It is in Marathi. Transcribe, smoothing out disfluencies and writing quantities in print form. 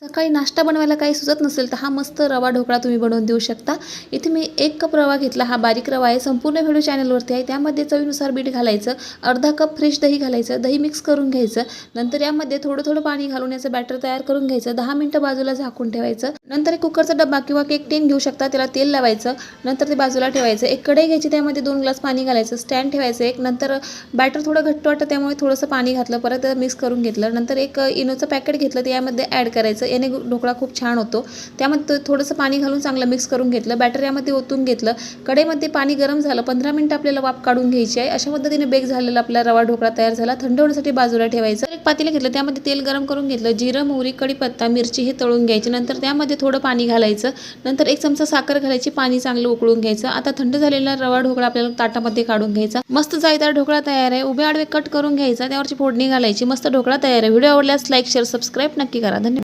सकाळी नाश्ता बनवायला काही सुचत नसेल तर हा मस्त रवा ढोकळा तुम्ही बनवून देऊ शकता। इथे मी 1 कप रवा घेतला, हा बारीक रवा आहे, संपूर्ण व्हिडिओ चॅनलवरती आहे। त्यामध्ये चवीनुसार मीठ घालायचं, अर्धा कप फ्रेश दही घालायचं, दही मिक्स करून घ्यायचं। नंतर यामध्ये थोडं थोडं पाणी घालून याचं बॅटर तयार करून घ्यायचं, 10 मिनिटं बाजूला झाकून ठेवायचं। नंतर एक कुकरचा डब्बा किंवा केक टीन घेऊ शकता, त्याला तेल लावायचं, नंतर ते बाजूला ठेवायचं। एक कढई घ्यायची, त्यामध्ये 2 ग्लास पाणी घालायचं, स्टँड ठेवायचं एक। नंतर बॅटर थोडं घट्ट वाटतं त्यामुळे थोडंसं पाणी घातलं, परत मिक्स करून घेतलं। नंतर एक इनोचं पॅकेट घेतलं, ते यामध्ये ॲड करायचं, याने ढोकळा खूप छान होतो। त्यामध्ये थोडंसं पाणी घालून चांगलं मिक्स करून घेतलं, बॅटर यामध्ये ओतून घेतलं। कढईमध्ये पाणी गरम झालं, 15 मिनिटं आपल्याला वाफ काढून घ्यायची आहे। अशा पद्धतीने बेक झालेला आपला रवा ढोकळा तयार झाला। थंड होण्यासाठी बाजूला ठेवायचं। एक पातेलं घेतलं, त्यामध्ये तेल गरम करून घेतलं, जिरं, मोहरी, कढीपत्ता, मिरची हे तळून घ्यायची। नंतर त्यामध्ये थोडं पाणी घालायचं, नंतर 1 चमचा साखर घालायची, पाणी चांगलं उकळून घ्यायचं। आता थंड झालेला रवा ढोकळा आपल्याला ताटामध्ये काढून घ्यायचा। मस्त जाळीदार ढोकळा तयार आहे। उभे आडवे कट करून घ्यायचा, त्यावरची फोडणी घालायची, मस्त ढोकळा तयार आहे। व्हिडिओ आवडल्यास लाईक, शेअर, सबस्क्राईब नक्की करा। धन्यवाद।